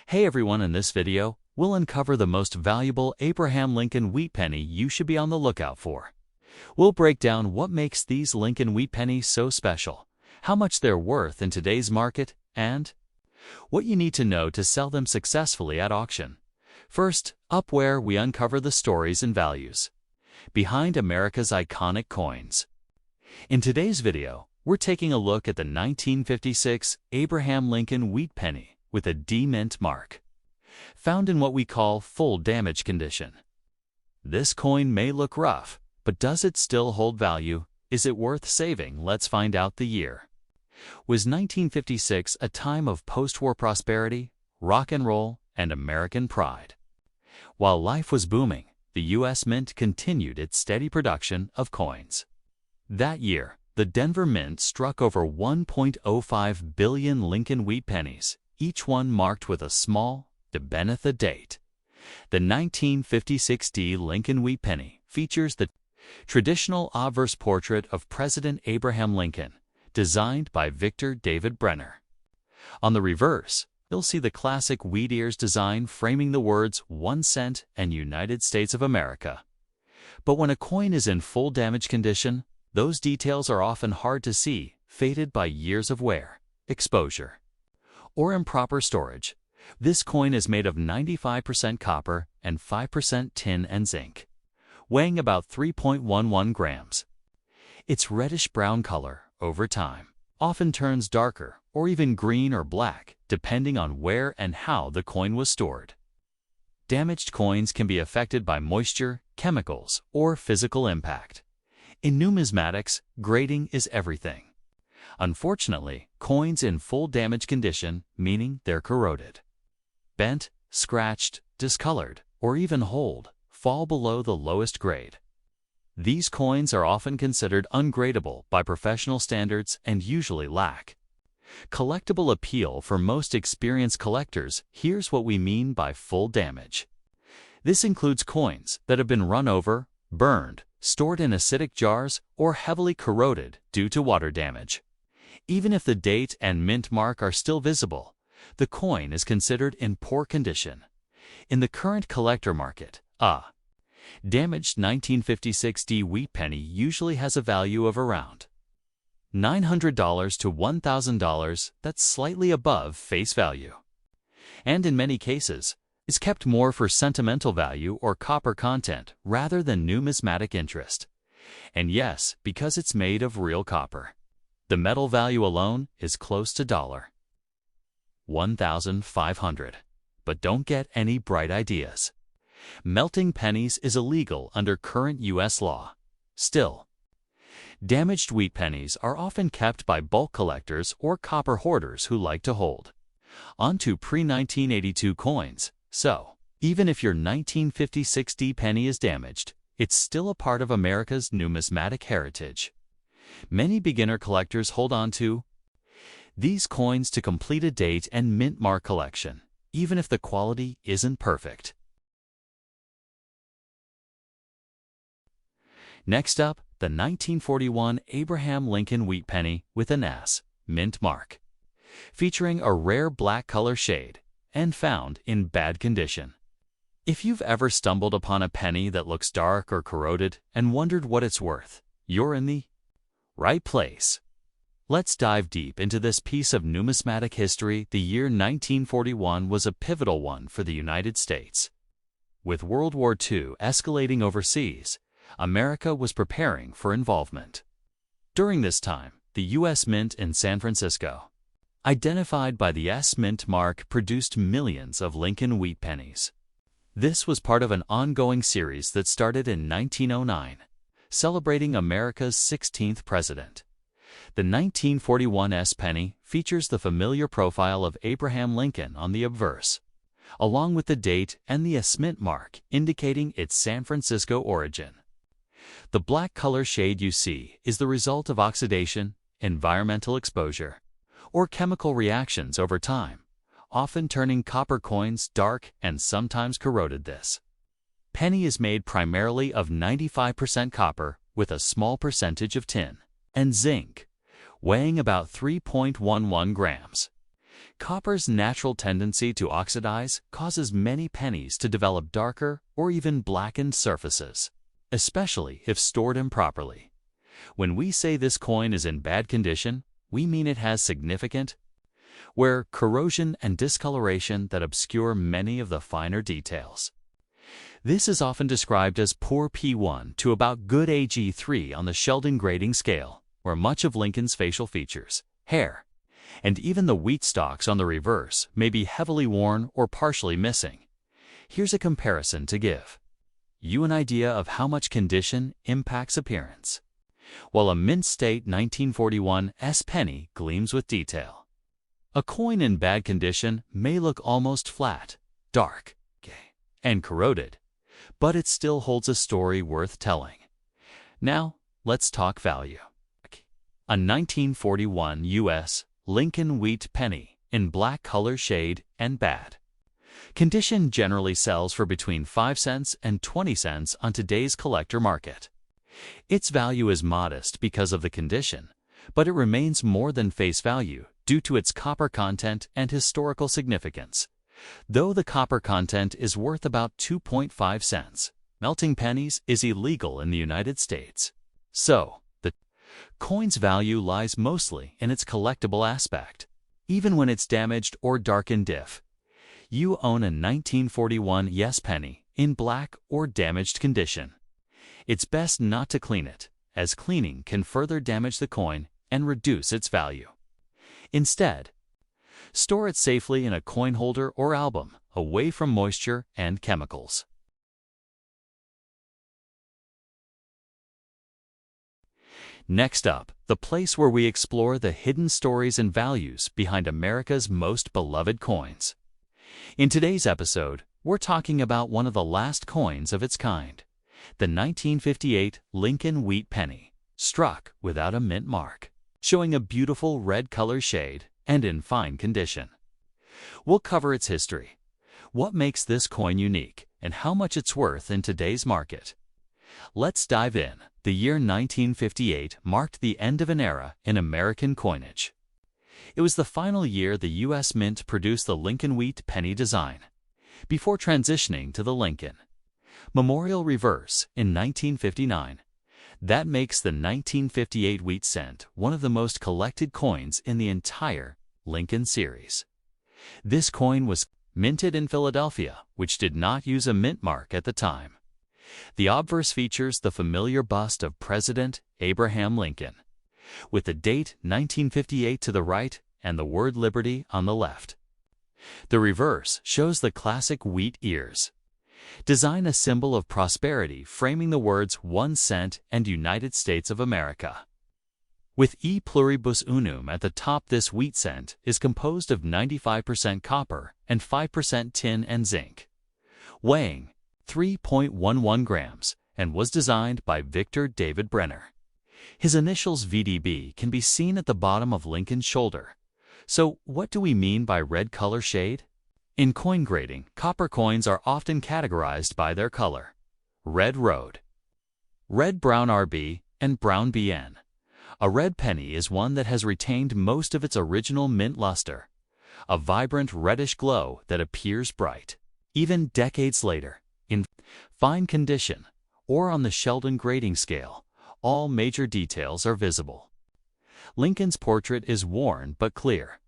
Hey everyone, in this video, we'll uncover the most valuable Abraham Lincoln wheat penny you should be on the lookout for. We'll break down what makes these Lincoln wheat pennies so special, how much they're worth in today's market, and what you need to know to sell them successfully at auction. First, up where we uncover the stories and values behind America's iconic coins. In today's video, we're taking a look at the 1956 Abraham Lincoln wheat penny with a D mint mark, found in what we call full damage condition. This coin may look rough, but does it still hold value? Is it worth saving? Let's find out the year. Was 1956 a time of post-war prosperity, rock and roll, and American pride? While life was booming, the U.S. Mint continued its steady production of coins. That year, the Denver Mint struck over 1.05 billion Lincoln wheat pennies, each one marked with a small, Benetha date. The 1956 D Lincoln wheat penny features the traditional obverse portrait of President Abraham Lincoln, designed by Victor David Brenner. On the reverse, you'll see the classic wheat ears design framing the words 1 cent and United States of America. But when a coin is in full damage condition, those details are often hard to see, faded by years of wear, exposure, or improper storage. This coin is made of 95% copper and 5% tin and zinc, weighing about 3.11 grams. Its reddish-brown color, over time, often turns darker or even green or black, depending on where and how the coin was stored. Damaged coins can be affected by moisture, chemicals, or physical impact. In numismatics, grading is everything. Unfortunately, coins in full damage condition, meaning they're corroded, bent, scratched, discolored, or even holed, fall below the lowest grade. These coins are often considered ungradable by professional standards and usually lack collectible appeal for most experienced collectors. Here's what we mean by full damage. This includes coins that have been run over, burned, stored in acidic jars, or heavily corroded due to water damage. Even if the date and mint mark are still visible, the coin is considered in poor condition. In the current collector market, damaged 1956 D wheat penny usually has a value of around $900 to $1,000, that's slightly above face value, and in many cases, is kept more for sentimental value or copper content rather than numismatic interest. And yes, because it's made of real copper, the metal value alone is close to $1,500. But don't get any bright ideas. Melting pennies is illegal under current U.S. law. Still, damaged wheat pennies are often kept by bulk collectors or copper hoarders who like to hold onto pre-1982 coins. So, even if your 1956 D penny is damaged, it's still a part of America's numismatic heritage. Many beginner collectors hold on to these coins to complete a date and mint mark collection, even if the quality isn't perfect. Next up, the 1941 Abraham Lincoln wheat penny with an S mint mark, featuring a rare black color shade and found in bad condition. If you've ever stumbled upon a penny that looks dark or corroded and wondered what it's worth, you're in the right place. Let's dive deep into this piece of numismatic history. The year 1941 was a pivotal one for the United States. With World War II escalating overseas, America was preparing for involvement. During this time, the U.S. Mint in San Francisco, identified by the S mint mark, produced millions of Lincoln wheat pennies. This was part of an ongoing series that started in 1909, celebrating America's 16th president. The 1941 S penny features the familiar profile of Abraham Lincoln on the obverse, along with the date and the S mint mark indicating its San Francisco origin. The black color shade you see is the result of oxidation, environmental exposure, or chemical reactions over time, often turning copper coins dark and sometimes corroded. This penny is made primarily of 95% copper with a small percentage of tin and zinc, weighing about 3.11 grams. Copper's natural tendency to oxidize causes many pennies to develop darker or even blackened surfaces, especially if stored improperly. When we say this coin is in bad condition, we mean it has significant corrosion and discoloration that obscure many of the finer details. This is often described as poor P1 to about good AG3 on the Sheldon grading scale, where much of Lincoln's facial features, hair, and even the wheat stalks on the reverse may be heavily worn or partially missing. Here's a comparison to give you an idea of how much condition impacts appearance. While a mint state 1941 S penny gleams with detail, a coin in bad condition may look almost flat, dark, and corroded, but it still holds a story worth telling. Now, let's talk value. A 1941 U.S. Lincoln wheat penny in black color shade and bad condition generally sells for between 5 cents and 20 cents on today's collector market. Its value is modest because of the condition, but it remains more than face value due to its copper content and historical significance. Though the copper content is worth about 2.5 cents, melting pennies is illegal in the United States. So, the coin's value lies mostly in its collectible aspect. Even when it's damaged or darkened, if you own a 1941 yes penny in black or damaged condition, it's best not to clean it, as cleaning can further damage the coin and reduce its value. Instead, store it safely in a coin holder or album, away from moisture and chemicals. Next up, the place where we explore the hidden stories and values behind America's most beloved coins. In today's episode, we're talking about one of the last coins of its kind, the 1958 Lincoln wheat penny, struck without a mint mark, showing a beautiful red color shade and in fine condition. We'll cover its history, what makes this coin unique, and how much it's worth in today's market. Let's dive in. The year 1958 marked the end of an era in American coinage. It was the final year the U.S. Mint produced the Lincoln wheat penny design, before transitioning to the Lincoln Memorial Reverse in 1959. That makes the 1958 wheat cent one of the most collected coins in the entire Lincoln series. This coin was minted in Philadelphia, which did not use a mint mark at the time. The obverse features the familiar bust of President Abraham Lincoln, with the date 1958 to the right and the word Liberty on the left. The reverse shows the classic wheat ears. Design a symbol of prosperity framing the words 1 cent and United States of America. With E pluribus unum at the top, this wheat cent is composed of 95% copper and 5% tin and zinc, weighing 3.11 grams, and was designed by Victor David Brenner. His initials VDB can be seen at the bottom of Lincoln's shoulder. So what do we mean by red color shade? In coin grading, copper coins are often categorized by their color: red road, red brown RB, and brown BN. A red penny is one that has retained most of its original mint luster, a vibrant reddish glow that appears bright, even decades later, in fine condition, or on the Sheldon grading scale. All major details are visible. Lincoln's portrait is worn but clear,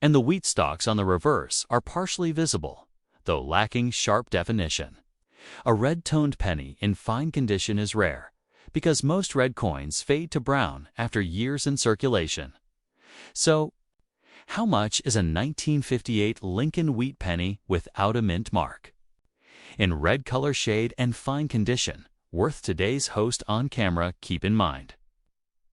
and the wheat stalks on the reverse are partially visible, though lacking sharp definition. A red-toned penny in fine condition is rare, because most red coins fade to brown after years in circulation. So, how much is a 1958 Lincoln wheat penny without a mint mark, in red color shade and fine condition, worth today's host on camera? Keep in mind,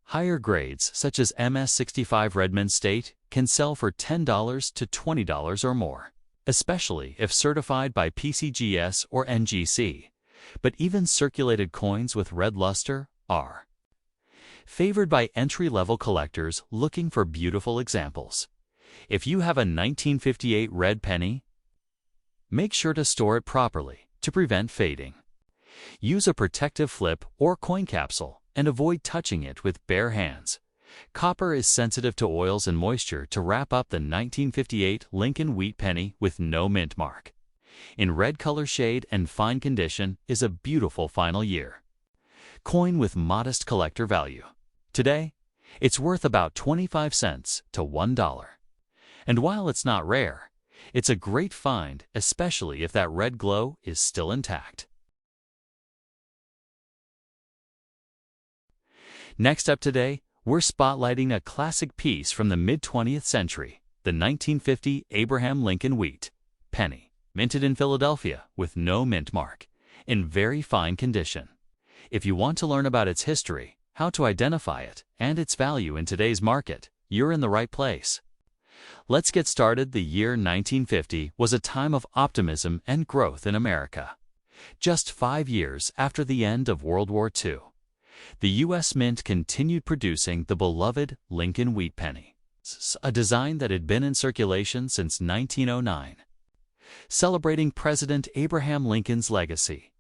higher grades such as MS65 Redmond State can sell for $10 to $20 or more, especially if certified by PCGS or NGC. But even circulated coins with red luster are favored by entry-level collectors looking for beautiful examples. If you have a 1958 red penny, make sure to store it properly to prevent fading. Use a protective flip or coin capsule and avoid touching it with bare hands, Copper is sensitive to oils and moisture. To wrap up the 1958 Lincoln Wheat Penny with no mint mark, in red color shade and fine condition, is a beautiful final year coin with modest collector value. Today, it's worth about 25 cents to $1. And while it's not rare, it's a great find, especially if that red glow is still intact. Next up today, we're spotlighting a classic piece from the mid-20th century, the 1950 Abraham Lincoln Wheat Penny, minted in Philadelphia with no mint mark, in very fine condition. If you want to learn about its history, how to identify it, and its value in today's market, you're in the right place. Let's get started. The year 1950 was a time of optimism and growth in America. Just 5 years after the end of World War II, the U.S. Mint continued producing the beloved Lincoln Wheat Penny, a design that had been in circulation since 1909. Celebrating President Abraham Lincoln's legacy,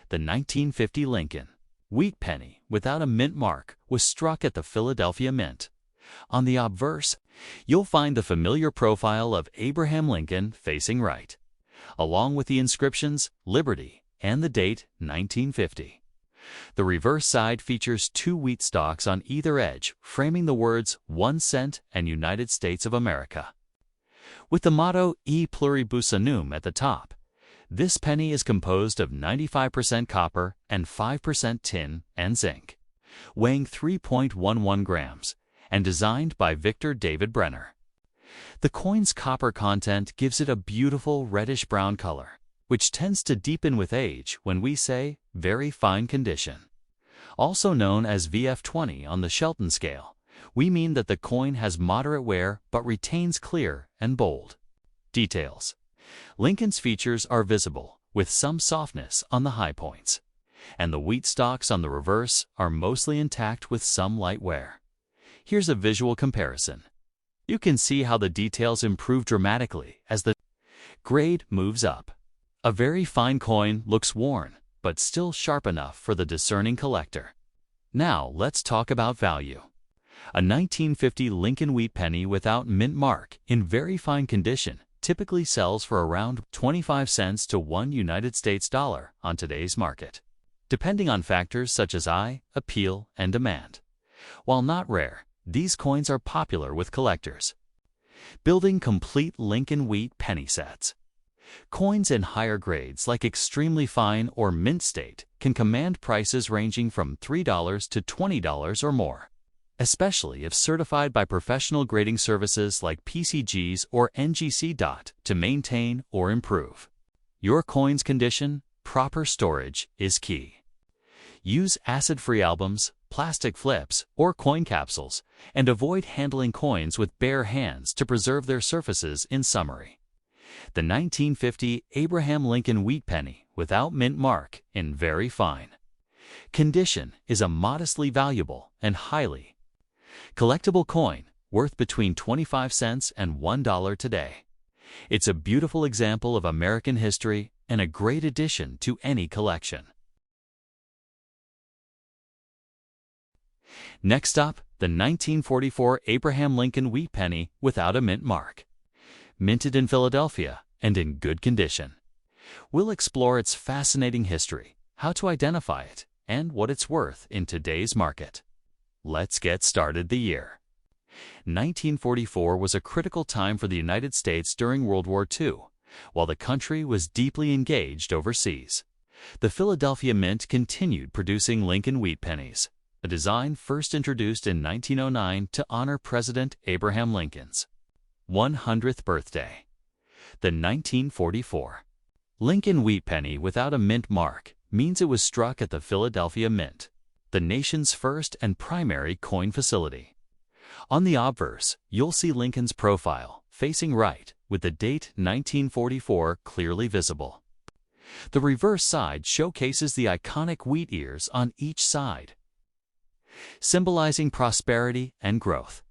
the 1950 Lincoln Wheat Penny without a mint mark was struck at the Philadelphia Mint. On the obverse, you'll find the familiar profile of Abraham Lincoln facing right, along with the inscriptions Liberty and the date 1950. The reverse side features 2 wheat stalks on either edge, framing the words 1 cent and United States of America. With the motto E pluribus unum at the top, this penny is composed of 95% copper and 5% tin and zinc, weighing 3.11 grams, and designed by Victor David Brenner. The coin's copper content gives it a beautiful reddish-brown color, which tends to deepen with age when we say very fine condition. Also known as VF20 on the Shelton scale, we mean that the coin has moderate wear but retains clear and bold details. Lincoln's features are visible, with some softness on the high points, and the wheat stalks on the reverse are mostly intact with some light wear. Here's a visual comparison. You can see how the details improve dramatically as the grade moves up. A very fine coin looks worn, but still sharp enough for the discerning collector. Now let's talk about value. A 1950 Lincoln Wheat Penny without mint mark, in very fine condition, typically sells for around 25 cents to $1 United States dollar on today's market, depending on factors such as appeal, and demand. While not rare, these coins are popular with collectors. Building complete Lincoln Wheat Penny sets. Coins in higher grades like extremely fine or mint state can command prices ranging from $3 to $20 or more, especially if certified by professional grading services like PCGs or NGC. To maintain or improve your coin's condition, proper storage is key. Use acid-free albums, plastic flips, or coin capsules, and avoid handling coins with bare hands to preserve their surfaces. In summary, the 1950 Abraham Lincoln Wheat Penny without mint mark, in very fine condition, is a modestly valuable and highly collectible coin worth between 25 cents and $1 today. It's a beautiful example of American history and a great addition to any collection. Next up, the 1944 Abraham Lincoln Wheat Penny without a mint mark, minted in Philadelphia and in good condition. We'll explore its fascinating history, how to identify it, and what it's worth in today's market. Let's get started. The year 1944 was a critical time for the United States during World War II, while the country was deeply engaged overseas. The Philadelphia Mint continued producing Lincoln Wheat Pennies, a design first introduced in 1909 to honor President Abraham Lincoln's 100th birthday. The 1944 Lincoln Wheat Penny without a mint mark means it was struck at the Philadelphia Mint, the nation's first and primary coin facility. On the obverse, you'll see Lincoln's profile, facing right, with the date 1944 clearly visible. The reverse side showcases the iconic wheat ears on each side, symbolizing prosperity and growth.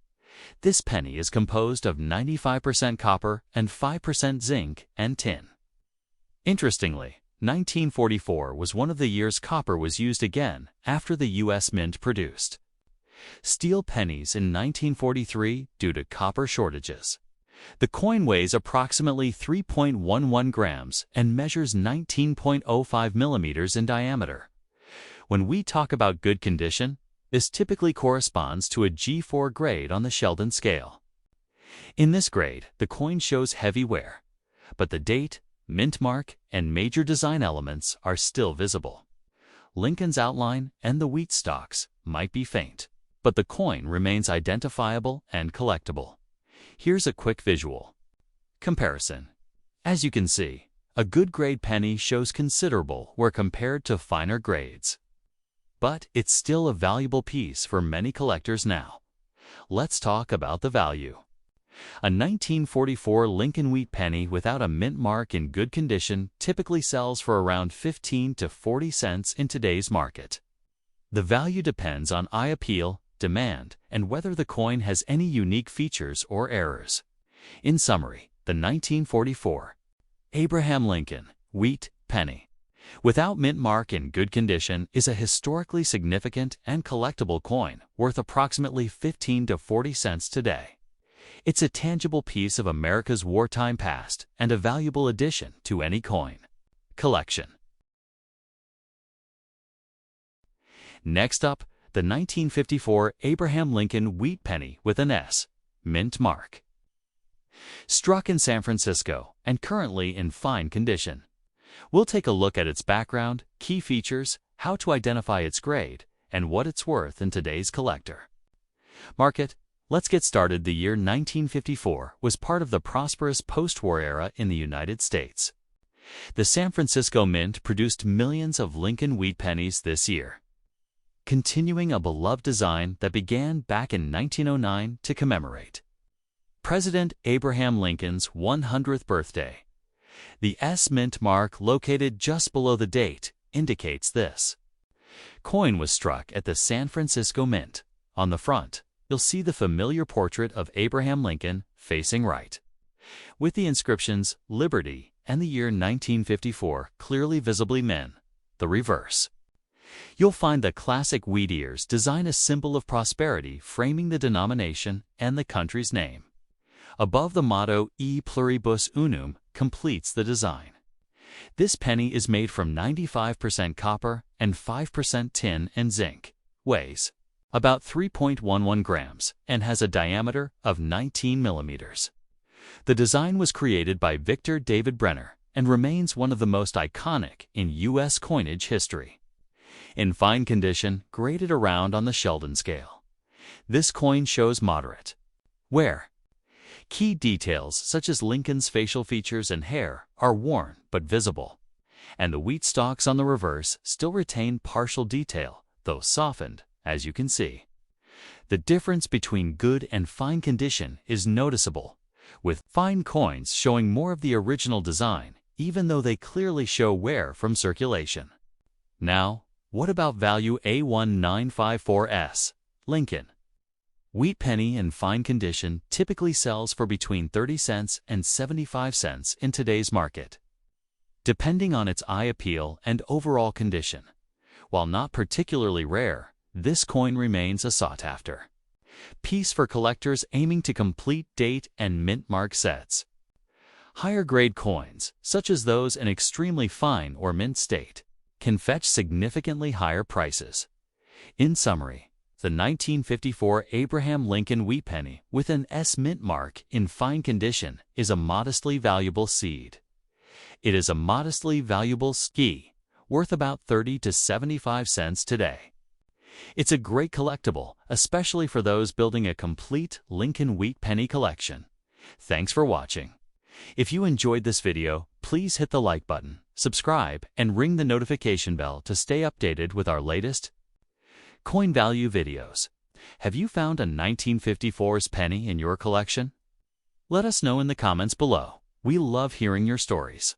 This penny is composed of 95% copper and 5% zinc and tin. Interestingly, 1944 was one of the years copper was used again after the U.S. Mint produced Steel pennies in 1943 due to copper shortages. The coin weighs approximately 3.11 grams and measures 19.05 millimeters in diameter. When we talk about good condition, this typically corresponds to a G4 grade on the Sheldon scale. In this grade, the coin shows heavy wear, but the date, mint mark, and major design elements are still visible. Lincoln's outline and the wheat stalks might be faint, but the coin remains identifiable and collectible. Here's a quick visual comparison. As you can see, a good grade penny shows considerable where compared to finer grades. But it's still a valuable piece for many collectors now. Let's talk about the value. A 1944 Lincoln wheat penny without a mint mark in good condition typically sells for around 15 to 40 cents in today's market. The value depends on eye appeal, demand, and whether the coin has any unique features or errors. In summary, the 1944 Abraham Lincoln wheat penny without mint mark in good condition is a historically significant and collectible coin worth approximately 15 to 40 cents today. It's a tangible piece of America's wartime past and a valuable addition to any coin collection. Next up, the 1954 Abraham Lincoln wheat penny with an S, mint mark. Struck in San Francisco and currently in fine condition. We'll take a look at its background, key features, how to identify its grade, and what it's worth in today's collector market. Let's get started. The year 1954 was part of the prosperous post-war era in the United States. The San Francisco Mint produced millions of Lincoln wheat pennies this year, continuing a beloved design that began back in 1909 to commemorate President Abraham Lincoln's 100th birthday. The S mint mark located just below the date indicates this coin was struck at the San Francisco Mint. On the front, you'll see the familiar portrait of Abraham Lincoln facing right, with the inscriptions Liberty and the year 1954 clearly visibly in the reverse. You'll find the classic wheat ears design a symbol of prosperity framing the denomination and the country's name. Above the motto E pluribus unum completes the design. This penny is made from 95% copper and 5% tin and zinc, weighs about 3.11 grams, and has a diameter of 19 millimeters. The design was created by Victor David Brenner and remains one of the most iconic in U.S. coinage history. In fine condition, graded around on the Sheldon scale. This coin shows moderate wear. Key details such as Lincoln's facial features and hair are worn but visible, and the wheat stalks on the reverse still retain partial detail, though softened, as you can see. The difference between good and fine condition is noticeable, with fine coins showing more of the original design, even though they clearly show wear from circulation. Now, what about value A1954S, Lincoln wheat penny in fine condition typically sells for between 30 cents and 75 cents in today's market, depending on its eye appeal and overall condition. While not particularly rare, this coin remains a sought-after piece for collectors aiming to complete date and mint mark sets. Higher-grade coins, such as those in extremely fine or mint state, can fetch significantly higher prices. In summary, the 1954 Abraham Lincoln wheat penny with an S mint mark in fine condition is a modestly valuable seed. It is a modestly valuable ski, worth about 30 to 75 cents today. It's a great collectible, especially for those building a complete Lincoln wheat penny collection. Thanks for watching. If you enjoyed this video, please hit the like button, subscribe, and ring the notification bell to stay updated with our latest coin value videos. Have you found a 1954's penny in your collection? Let us know in the comments below. We love hearing your stories.